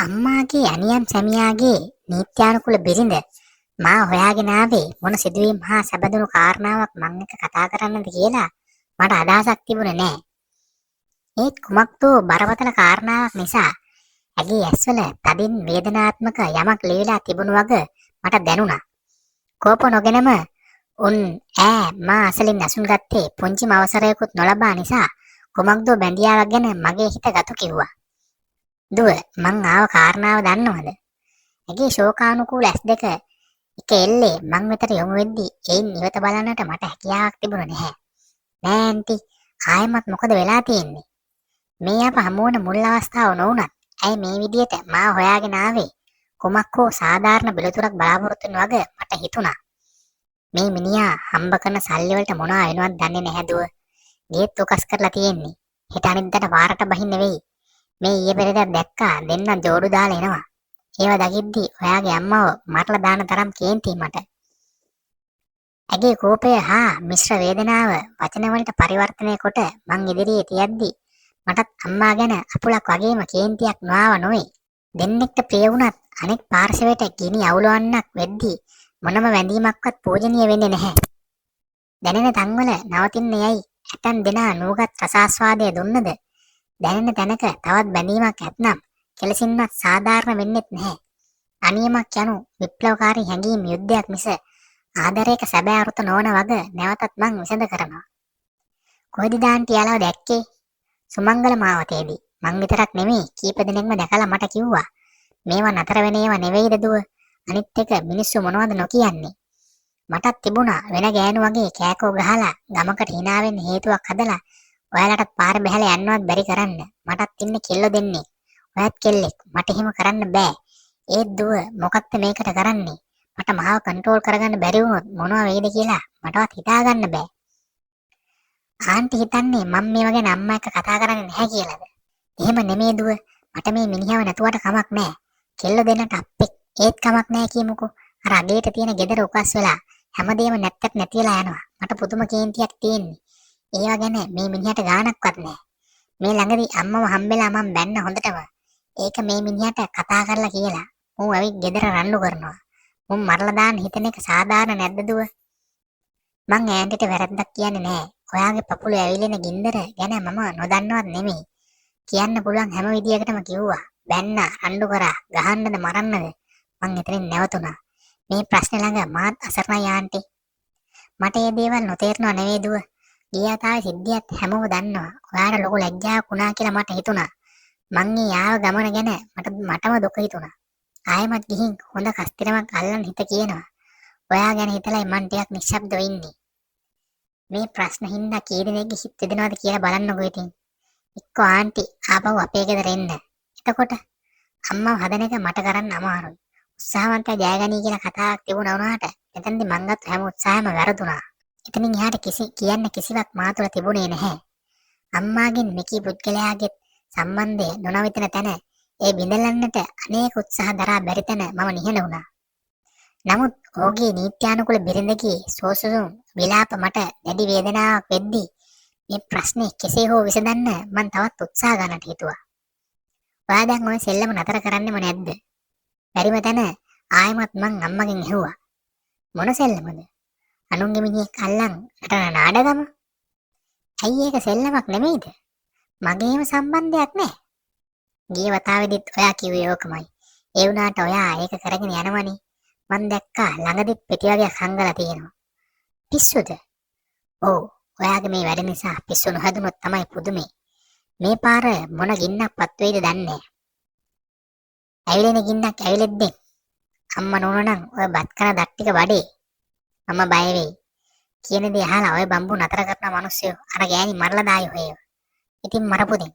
අම්මාගේ අනියම් සැමියාගේ නීත්‍යානුකූල බිරිඳ මා හොයාගෙන ආවේ මොන සිදුවීම් හා සැබඳුණු කාරණාවක් මං එක්ක කතා කරන්නද කියලා මට අදහසක් තිබුණේ නෑ. ඒත් කුමක්දෝ බරපතල කාරණාවක් නිසා ඇගේ ඇස්වල තදින් වේදනාත්මක යමක් ලියලා තිබුණු වග මට දැනුණා. කෝප නොගෙනම උන් මා අසලින් ඇසුන් ගත්තේ පුංචිම අවසරයකුත් නොලබා නිසා කුමක්දෝ බැඳියාවක් ගැන මගේ හිත ගතු කිව්වා. දුව මං ආව කාරණාව දන්නවද? ඇගේ ශෝකානුකූල ඇස් දෙක එක එල්ලේ මං වෙතට යොමු වෙද්දී එයින් ඉවත බලන්නට මට හැකියාවක් තිබුණේ නැහැ. නෑ ඇන්ටි, ආයෙමත් මොකද වෙලා තියෙන්නේ? මේ අප හමුවන මුල් අවස්ථාව නොවුනත් ඇයි මේ විදියට මා හොයාගෙන ආවේ? කුමක් හෝ සාධාරණ පිළිතුරක් බලාපොරොත්තු වෙන වග මට හිතුණා. මේ මිනිහා හම්බ කරන සල්ලි වලට මොනවා වෙනවද දන්නේ නැහැ දුව. ගේත් උකස් කරලා තියෙන්නේ. හෙට අනිද්දාට වාරට බහින්න වෙයි. මේ ඊයේ පෙරේදා දැක්කා දෙන්න ජෝඩු දාලා එනවා. ඒව දකිද්දි ඔයාගේ අම්මව මරලා දාන තරම් කේන්ති මට. ඇගේ කෝපය හා මිශ්‍ර වේදනාව වචන වලට පරිවර්තනය කොට මං ඉදිරියේ තියද්දි මටත් අම්මා ගැන අපුලක් වගේම කේන්තියක් නොආව නොවේ. දෙන්නෙක්ට ප්‍රිය වුණත් අනෙක් පාර්ශවයට ගිනි අවුලවන්නක් වෙද්දී මොනම වැඳීමක්වත් පූජනීය වෙන්නේ නැහැ. දැනෙන තන්වල නවතින්නේ යයි ඇතන් දෙනා නූගත් රසාස්වාදය දුන්නද දැනෙන තැනක තවත් බැඳීමක් ඇත්නම් කෙලසින්වත් සාධාරණ වෙන්නෙත් නැහැ. අනියමක් යනු විප්ලවකාරී හැඟීම් යුද්ධයක් මිස ආදරයක සැබෑ අරුත නොවන වග නැවතත් මං විසඳ කරනවා. කොයිද දාන්ටි යාලව දැක්කේ? සුමංගල මාවතේදී. මං විතරක් නෙමෙයි කීප දෙනෙක්ම දැකලා මට කිව්වා මේවා නතර වෙන ඒවා නෙවෙයිද දුව. අනිත් එක මිනිස්සු මොනවද නොකියන්නේ. මටත් තිබුණා වෙන ගෑනු වගේ කෑකෝ ගහලා ගමකට hina වෙන්න හේතුවක් හදලා ඔයාලටත් පාර බැහැලා යන්නවත් බැරි කරන්න. මටත් ඉන්නේ කෙල්ල දෙන්නේ. ඔයත් කෙල්ලෙක්. මට එහෙම කරන්න බෑ. ඒත් දුව මොකක්ද මේකට කරන්නේ? මට මාව කන්ට්‍රෝල් කරගන්න බැරි වුණොත් මොනවා වෙයිද කියලා මටවත් හිතා ගන්න බෑ. ආන්ටි හිතන්නේ මම මේව ගැන අම්මා එක්ක කතා කරන්නේ නැහැ කියලාද? එහෙම නෙමෙයි දුව. මට මේ මිනිහව නැතුවට කමක් නැහැ. කෙල්ල දෙන්නට අප්පෙක්. ඒත් කමක් නැහැ කියමුකෝ. අර අගේට තියෙන ගෙදර උකස් වෙලා හැමදේම නැත්තත් නැති වෙලා යනවා. මට පුදුම කේන්තියක් තියෙන්නේ. ඒව ගැන මේ මිනිහට ගාණක්වත් නැහැ. මේ ළඟදී අම්මව හම්බෙලා මම බැන්න හොඳටම. ඒක මේ මිනිහට කතා කරලා කියලා. ඌ ඇවිත් ගෙදර රණ්ඩු කරනවා. මුන් මරලා දාන්න හිතන එක සාධාරණ නැද්ද දුව? මං ඈන්ටිට වැරද්දක් කියන්නේ නැහැ. ඔයාගේ පපුලේ ඇවිලෙන ගින්දර ගැන මම නොදන්නවත් නෙමෙයි. කියන්න පුළුවන් හැම විදියකටම කිව්වා. බැන්න, රණ්ඩු කරා, ගහන්නද මරන්නද? මං එතනින් නැවතුණා. මේ ප්‍රශ්නේ ළඟ මාත් අසරණයි ආන්ටි. මට මේ දේවල් නොතේරෙනව නෙවෙයි දුව. ගියාතාවේ සිද්ධියත් හැමෝම දන්නවා. ඔයාට ලොකු ලැජ්ජාවක් වුණා කියලා මට හිතුණා. මං මේ ආව ගමන ගැන මටම දුක හිතුණා. ආයෙමත් ගිහින් හොඳ කස්තිරමක් අල්ලන් හිත කියනවා. ඔයා ගැන හිතලයි මං ටිකක් නිශ්ශබ්දව ඉන්නේ. මේ ප්‍රශ්න හින්දා කී දෙනෙක්ගේ හිත දෙනවද කියලා බලන්නකෝ ඉතින්. එක්ක ආන්ටි ආපහු අපේ ගෙදර එන්න. එතකොට අම්මව හදන එක මට කරන්න අමාරුයි. උත්සාහවන්තය ජයගනී කියලා කතාවක් තිබුණා වුණාට එතෙන්දී මං ගත්ත හැම උත්සාහයම වැරදුනා. එතනින් එහාට කියන්න කිසිවක් මා තුළ තිබුණේ නැහැ. අම්මාගෙන් මෙකී පුද්ගලයාගේ සම්බන්ධය නොනවතින තැන ඒ බිඳලන්නට අනේක උත්සාහ දරා බැරි තැන මම නිහඬ වුණා. නමුත් ඔහුගේ නීත්‍යානුකූල බිරිඳගේ සෝසුසුම් විලාප මට දැඩි වේදනාවක් වෙද්දී මේ ප්‍රශ්නේ කෙසේ හෝ විසඳන්න මම තවත් උත්සාහ ගන්නට හිතුවා. ඔයා දැන් ওই සෙල්ලම නතර කරන්නෙම නැද්ද? බැරිම තැන ආයෙමත් මං අම්මගෙන් ඇහුවා. මොන සෙල්ලමද? අනුන්ගේ මිනිහෙක් අල්ලන් නටන නාඩගම? ඇයි ඒක සෙල්ලමක් නෙමෙයිද? මගේම සම්බන්ධයක් නැහැ. ගිය වතාවේදීත් ඔයා කිව්වේ ඕකමයි. ඒ වුණාට ඔයා ඒක කරගෙන යනවනේ. මං දැක්කා ළඟදිත් පෙටි වගේක් හංගලා තියෙනවා. පිස්සුද? ඔව්. ඔයාගේ මේ වැඩ නිසා පිස්සු නොහැදුනොත් තමයි පුදුමේ. මේ පාර මොන ගින්නක්වත් වෙයිද දන්නේ නැහැ. ඇවිලෙන ගින්නක් ඇවිලෙද්දී අම්මා නෝනනම් ඔය බත් කන දත් ටික වඩේ. මම බය වෙයි. කියන දේ අහලා ඔය බම්බු නතර කරන මිනිස්සු අර ගෑණි මරලා දායි හොයව. ඉතින් මරපොදින්.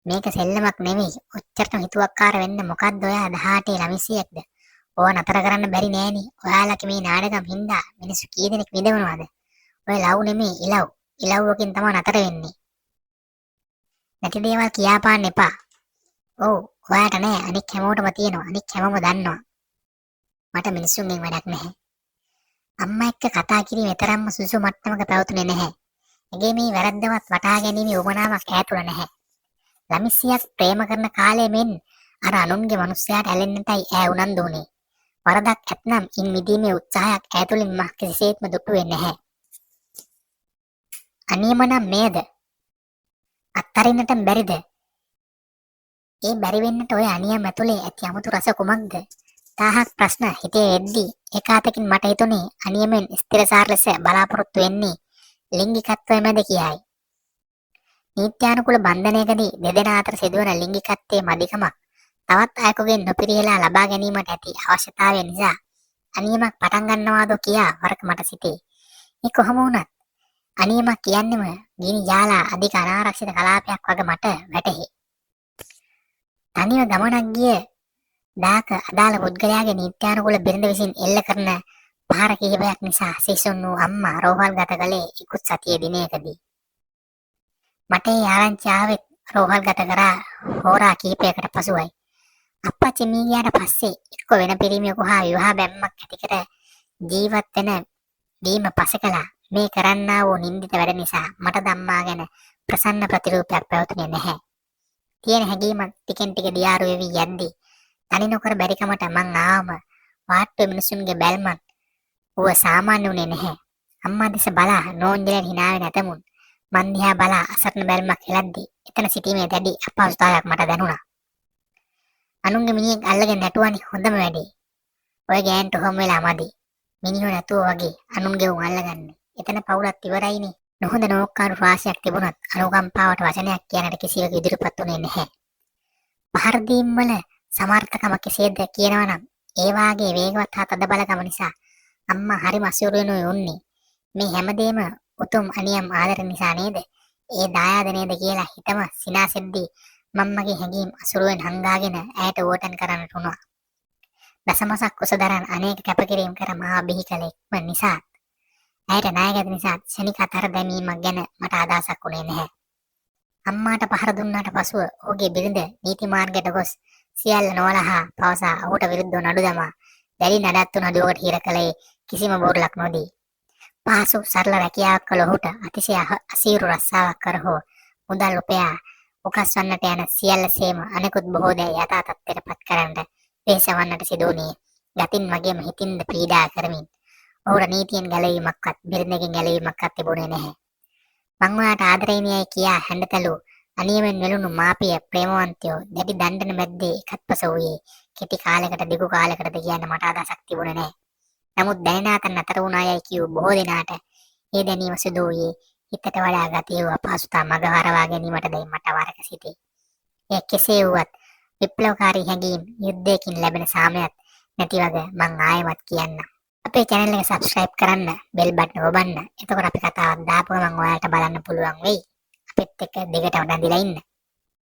මේක සෙල්ලමක් නෙමෙයි. ඔච්චරටම හිතුවක්කාර වෙන්න මොකද්ද ඔයා 18 ළමිසියෙක්ද? ඕවා නතර කරන්න බැරි නෑනේ. ඔයාලගේ මේ නාඩගම් හින්දා මිනිස්සු කී දෙනෙක් විඳවනවද? ඔය ලව් නෙමෙයි ඉලව්. ඉලව්වකින් තමයි නතර වෙන්නේ. නැති දේවල් කියාපාන්න එපා. ඔව් ඔයාට නෑ අනික් හැමෝටම තියෙනවා. අනික් හැමෝම දන්නවා. මට මිනිස්සුන්ගෙන් වැඩක් නැහැ. අම්මා එක්ක කතා කිරීම තරම්ම සුසු මට්ටමක පැවතුනේ නැහැ. එගේ මේ වැරද්දවත් වටහා ගැනීම උවමනාවක් ඈතුල නැහැ. ළමිසියක් ප්‍රේම කරන කාලයේ මෙන් අර අනුන්ගේ මිනිස්සයාට ඇලෙන්නටයි ඈ උනන්දු වුනේ. වරදක් ඇතනම් ඉන් මිදීමේ උත්සාහයක් ඈ තුලින් මා කිසිසේත්ම දුටු වෙන්නේ නැහැ. අනියම නම් මේද? අත්තරින්නට බැරිද? ඒ බැරි වෙන්නට ඔය අනියම ඇතුලේ ඇති අමුතු රස කුමක්ද? තාහක් ප්‍රශ්න හිතේ එද්දී ඒකාතකින් මට හිතුනේ අනියමෙන් ස්ථිරසාර ලෙස බලාපොරොත්තු වෙන්නේ ලිංගිකත්වය මැද කියයි. නීත්‍යානුකූල බන්ධනයකදී දෙදෙනා අතර සිදුවන ලිංගිකත්වයේ මදිකමක් තවත් අයෙකුගෙන් නොපිරිහෙලා ලබා ගැනීමට ඇති අවශ්‍යතාවය නිසා අනියමක් පටන් ගන්නවාදෝ කියා වරක මට සිතේ. මේ කොහොම වුණත් අනියමක් කියන්නේම ගිනි ජාලා අධික අනාරක්ෂිත කලාපයක් වගේ මට වැටහි. තනිව ගමනක් ගිය දාක අදාළ පුද්ගලයාගේ නීත්‍යානුකූල බිරිඳ විසින් එල්ල කරන පහර කිහිපයක් නිසා සිසුන් වූ අම්මා රෝහල් ගත කළේ ඉක්ුත් සතියේ දිනයකදී. මට ඒ ආරංචි ආවෙත් රෝහල් ගත කරා හෝරා කිහිපයකට පසුවයි. අප්පච්චි මිය ගියාට පස්සේ එක්ක වෙන පිරිමියෙකු හා විවාහ බැම්මක් ඇති කර ජීවත් වෙන දීම පසකලා මේ කරන්නා වූ නින්දිත වැඩ නිසා මට ධම්මා ගැන ප්‍රසන්න ප්‍රතිරූපයක් පැවතුනේ නැහැ. තියෙන හැඟීම ටිකෙන් ටික දියාරු වෙවි යද්දී තනි නොකර බැරිකමට මං ආවම වාට්ටුවේ මිනිසුන්ගේ බැල්මක් ඌව සාමාන්‍ය වුණේ නැහැ. අම්මා දිස බලා නෝන්ජලෙන් hina වෙන ඇතමුන් මන් දිහා බලා අසරණ බැල්මක් එළද්දී එතන සිටීමේ දැඩි අපහසුතාවයක් මට දැනුණා. අනුන්ගේ මිනිහෙක් අල්ලගෙන නැටුවනේ හොඳම වැඩේ. ඔය ගෑන්ට ඔහොම වෙලා මදි. මිනිහෝ නැතුව වගේ අනුන්ගේ උන් අල්ලගන්නේ. එතන පවුලත් ඉවරයිනේ. නොහොඳ නෝක්කාරු රාශියක් තිබුණත් අනුකම්පාවට වචනයක් කියන්නට කිසිවෙකු ඉදිරිපත් වුණේ නැහැ. පහර දීම් වල සමර්ථකම කෙසේද කියනවා නම් ඒ වාගේ වේගවත් හා තදබලකම නිසා අම්මා හරිම අසීරුවෙනුයි උන්නේ. මේ හැමදේම උතුම් අනියම් ආදර නිසා නේද? ඒ දායාද නේද කියලා හිතම සිනාසෙද්දී මම්මගේ හැඟීම් අසුරුවෙන් හංගාගෙන ඈට ඕටන් කරන්නට උනා. දසමසක් කුසදරන් අනේක කැපකිරීම කර මහා බිහි කළ එක්ම නිසා ඇයට ණයගැත නිසා ශනික අතර දැමීමක් ගැන මට අදහසක් උනේ නැහැ. අම්මාට පහර දුන්නාට පසුව ඔහුගේ බිරිඳ නීති මාර්ගයට ගොස් සියල්ල නොවලහා පවසා ඔහුට විරුද්ධව නඩු දමා දැඩි නඩත්තු නඩුවකට හිර කළේ කිසිම බෝරලක් නොදී. පහසු සරල රැකියාවක් කළ ඔහුට අතිශය අසීරු රස්සාවක් කර හෝ මුදල් උපයා උකස් වන්නට යන සියල්ල සේම අනෙකුත් බොහෝ දෑ යථා තත්ත්වයට පත් කරන්නට පේසවන්නට සිදු වුණේ ගතින් වගේම හිතින්ද පීඩා කරමින්. ඔහුට නීතියෙන් ගැලවීමක්වත් බිරිඳකින් ගැලවීමක්වත් තිබුණේ නැහැ. මං ඔයාට ආදරේනියයි කියා හැඬතලු අනියමෙන් වෙලුණු මාපිය ප්‍රේමවන්තයෝ දැඩි දණ්ඩන මැද්දේ එකත්පස වූයේ කෙටි කාලයකට දිගු කාලයකටද කියන්න මට අදහසක් තිබුණේ නැහැ. නමුත් දැනෙන අතර නතර වුණායයි කියූ බොහෝ දෙනාට ඒ දැනීම සිදු වූයේ හිතට වඩා ගතිය වූ අපහසුතා මග හරවා ගැනීමටදයි මට වරක සිටේ. එය කෙසේ වුවත් විප්ලවකාරී හැඟීම් යුද්ධයකින් ලැබෙන සාමයක් නැති වගේ මං ආයෙමත් කියන්නම්. අපේ channel එක subscribe කරන්න, bell button ඔබන්න. එතකොට අපි කතාවක් දාපුවම ඔයාලට බලන්න පුළුවන් වෙයි. අපිත් එක්ක දිගටම රැඳිලා ඉන්න.